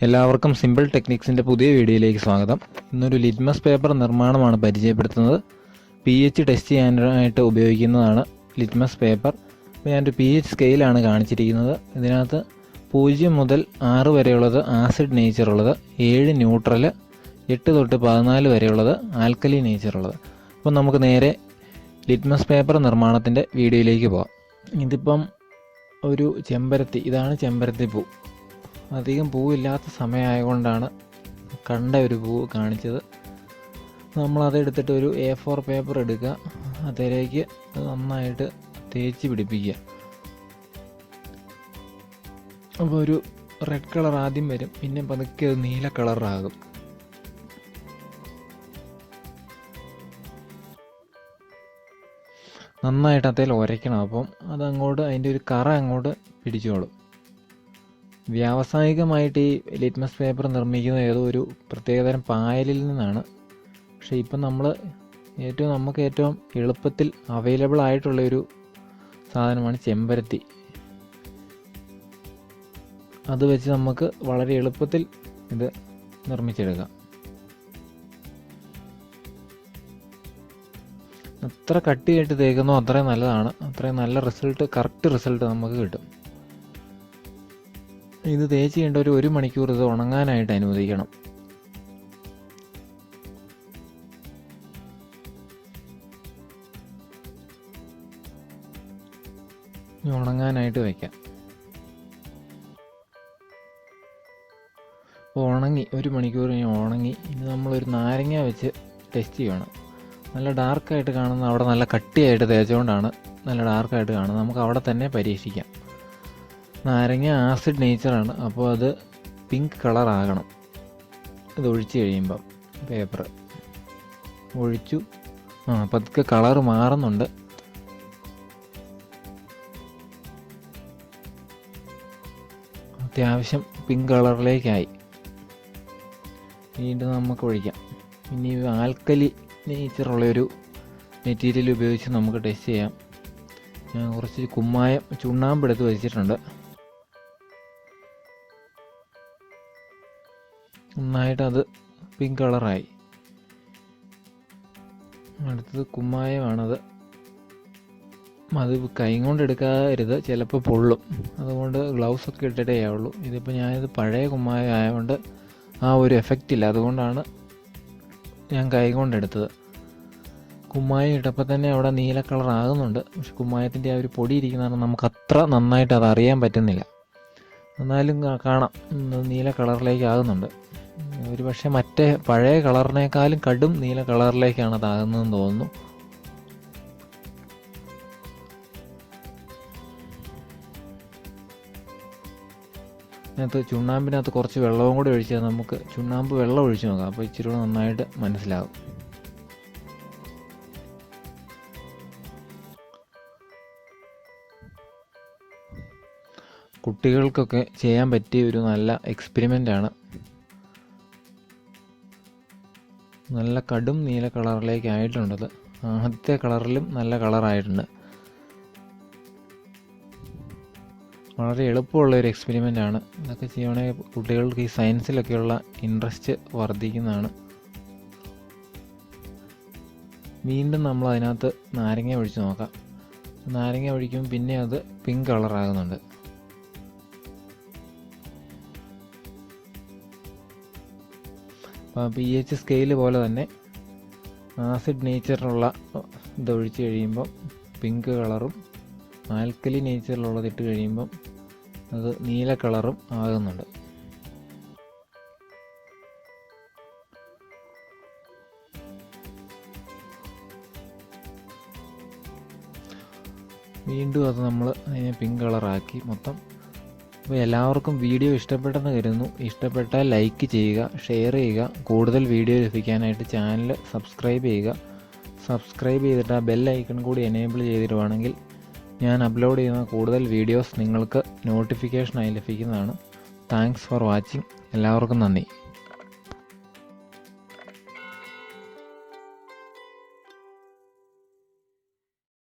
എല്ലാവർക്കും സിമ്പിൾ ടെക്നിക്സിൻ്റെ പുതിയ വീഡിയോയിലേക്ക് സ്വാഗതം. ഇന്നൊരു ലിറ്റ്മസ് പേപ്പർ നിർമ്മാണമാണ് പരിചയപ്പെടുത്തുന്നത്. pH ടെസ്റ്റ് ചെയ്യാനായിട്ട് ഉപയോഗിക്കുന്നതാണ് ലിറ്റ്മസ് പേപ്പർ. അപ്പോൾ ഞാനൊരു pH സ്കെയിലാണ് കാണിച്ചിരിക്കുന്നത്. ഇതിനകത്ത് 0 മുതൽ 6 വരെയുള്ളത് ആസിഡ് നേച്ചറുള്ളത്, 7 ന്യൂട്രൽ, 8 തൊട്ട് 14 വരെയുള്ളത് ആൽക്കലി നേച്ചറുള്ളത്. അപ്പോൾ നമുക്ക് നേരെ ലിറ്റ്മസ് പേപ്പർ നിർമ്മാണത്തിൻ്റെ വീഡിയോയിലേക്ക് പോകാം. ഇതിപ്പം ഒരു ചെമ്പരത്തി, ഇതാണ് ചെമ്പരത്തി പൂ. അധികം പൂവില്ലാത്ത സമയമായതുകൊണ്ടാണ് കണ്ട ഒരു പൂവ് കാണിച്ചത്. നമ്മളതെടുത്തിട്ട് ഒരു A4 പേപ്പർ എടുക്കുക, അതിലേക്ക് നന്നായിട്ട് തേച്ച് പിടിപ്പിക്കുക. അപ്പോൾ ഒരു റെഡ് കളർ ആദ്യം വരും, പിന്നെ പതുക്കെ അത് നീല കളറാകും. നന്നായിട്ട് അതിൽ ഉരയ്ക്കണം. അപ്പം അതങ്ങോട്ട് അതിൻ്റെ ഒരു കറ അങ്ങോട്ട് പിടിച്ചോളും. വ്യാവസായികമായിട്ട് ഈ ലിറ്റ്മസ് പേപ്പർ നിർമ്മിക്കുന്നത് ഏതോ ഒരു പ്രത്യേകതരം പായലിൽ നിന്നാണ്. പക്ഷേ ഇപ്പം നമുക്ക് ഏറ്റവും എളുപ്പത്തിൽ അവൈലബിൾ ആയിട്ടുള്ളൊരു സാധനമാണ് ചെമ്പരത്തി. അത് വെച്ച് നമുക്ക് വളരെ എളുപ്പത്തിൽ ഇത് നിർമ്മിച്ചെടുക്കാം. എത്ര കട്ടിയായിട്ട് തേക്കുന്നോ അത്രയും നല്ലതാണ്. അത്രയും നല്ല റിസൾട്ട്, കറക്റ്റ് റിസൾട്ട് നമുക്ക് കിട്ടും. ഇത് തേച്ച് ചെയ്യേണ്ട ഒരു 1 മണിക്കൂർ ഇത് ഉണങ്ങാനായിട്ട് അനുവദിക്കണം. ഉണങ്ങാനായിട്ട് വയ്ക്കാം. അപ്പോൾ ഉണങ്ങി 1 മണിക്കൂർ ഉണങ്ങി. ഇനി നമ്മളൊരു നാരങ്ങ വെച്ച് ടെസ്റ്റ് ചെയ്യണം. നല്ല ഡാർക്കായിട്ട് കാണുന്ന അവിടെ നല്ല കട്ടിയായിട്ട് തേച്ചുകൊണ്ടാണ് നല്ല ഡാർക്കായിട്ട് കാണുന്നത്. നമുക്ക് അവിടെ തന്നെ പരീക്ഷിക്കാം. നാരങ്ങ ആസിഡ് നേച്ചറാണ്, അപ്പോൾ അത് പിങ്ക് കളറാകണം. ഇത് ഒഴിച്ച് കഴിയുമ്പം പേപ്പർ ഒഴിച്ചു. പതുക്കെ കളർ മാറുന്നുണ്ട്. അത്യാവശ്യം പിങ്ക് കളറിലേക്കായി. വീണ്ടും നമുക്ക് ഒഴിക്കാം. ഇനി ആൽക്കലി നേച്ചറുള്ളൊരു മെറ്റീരിയൽ ഉപയോഗിച്ച് നമുക്ക് ടെസ്റ്റ് ചെയ്യാം. ഞാൻ കുറച്ച് ചുണ്ണാമ്പ് എടുത്ത് വെച്ചിട്ടുണ്ട്. നന്നായിട്ട് അത് പിങ്ക് കളറായി. അടുത്തത് കുമ്മായമാണത്. അത് കൈ കൊണ്ട് എടുക്കാതിരുത്, ചിലപ്പോൾ പൊള്ളും. അതുകൊണ്ട് ഗ്ലൗസൊക്കെ ഇട്ടിട്ടേ ആവുള്ളൂ. ഇതിപ്പോൾ ഞാനിത് പഴയ കുമ്മായം ആയതുകൊണ്ട് ആ ഒരു എഫക്റ്റ് ഇല്ല. അതുകൊണ്ടാണ് ഞാൻ കൈ കൊണ്ടെടുത്തത്. കുമ്മായം ഇട്ടപ്പോൾ തന്നെ അവിടെ നീല കളർ ആകുന്നുണ്ട്. പക്ഷെ കുമ്മായത്തിൻ്റെ ആ ഒരു പൊടി ഇരിക്കുന്നതാണ് നമുക്ക് അത്ര നന്നായിട്ട് അത് അറിയാൻ പറ്റുന്നില്ല. എന്നാലും കാണാം നീല കളറിലേക്ക് ആകുന്നുണ്ട്. ഒരു പക്ഷേ മറ്റേ പഴയ കളറിനേക്കാളും കടും നീല കളറിലേക്കാണ് അതാകുന്നതെന്ന് തോന്നുന്നു. അതിനകത്ത് ചുണ്ണാമ്പിനകത്ത് കുറച്ച് വെള്ളവും കൂടി ഒഴിച്ചാൽ നമുക്ക് ചുണ്ണാമ്പ് വെള്ളം ഒഴിച്ച് നോക്കാം. അപ്പോൾ ഇച്ചിരി കൂടെ നന്നായിട്ട് മനസ്സിലാകും. കുട്ടികൾക്കൊക്കെ ചെയ്യാൻ പറ്റിയ ഒരു നല്ല എക്സ്പെരിമെൻ്റാണ്. നല്ല കടും നീല കളറിലേക്ക് ആയിട്ടുണ്ടത്. ആദ്യത്തെ കളറിലും നല്ല കളറായിട്ടുണ്ട്. വളരെ എളുപ്പമുള്ളൊരു എക്സ്പെരിമെൻ്റാണ്. ഇതൊക്കെ ചെയ്യണമെങ്കിൽ കുട്ടികൾക്ക് ഈ സയൻസിലൊക്കെയുള്ള ഇൻട്രസ്റ്റ് വർദ്ധിക്കുന്നതാണ്. വീണ്ടും നമ്മൾ അതിനകത്ത് നാരങ്ങ ഒഴിച്ച് നോക്കാം. നാരങ്ങ ഒഴിക്കുമ്പോൾ പിന്നെ അത് പിങ്ക് കളറാകുന്നുണ്ട്. pH സ്കെയിൽ പോലെ തന്നെ ആസിഡ് നേച്ചറിലുള്ള ഇതൊഴിച്ച് കഴിയുമ്പം പിങ്ക് കളറും ആൽക്കലി നേച്ചറിലുള്ളത് ഇട്ട് കഴിയുമ്പം അത് നീല കളറും ആകുന്നുണ്ട്. വീണ്ടും അത് നമ്മൾ അതിനെ പിങ്ക് കളറാക്കി മൊത്തം. അപ്പോൾ എല്ലാവർക്കും വീഡിയോ ഇഷ്ടപ്പെട്ടെന്ന് കരുതുന്നു. ഇഷ്ടപ്പെട്ടാൽ ലൈക്ക് ചെയ്യുക, ഷെയർ ചെയ്യുക. കൂടുതൽ വീഡിയോ ലഭിക്കാനായിട്ട് ചാനൽ സബ്സ്ക്രൈബ് ചെയ്യുക. സബ്സ്ക്രൈബ് ചെയ്തിട്ട് ആ ബെൽ ഐക്കൺ കൂടി എനേബിൾ ചെയ്തിടുവാണെങ്കിൽ ഞാൻ അപ്ലോഡ് ചെയ്യുന്ന കൂടുതൽ വീഡിയോസ് നിങ്ങൾക്ക് നോട്ടിഫിക്കേഷനായി ലഭിക്കുന്നതാണ്. Thanks for watching. എല്ലാവർക്കും നന്ദി.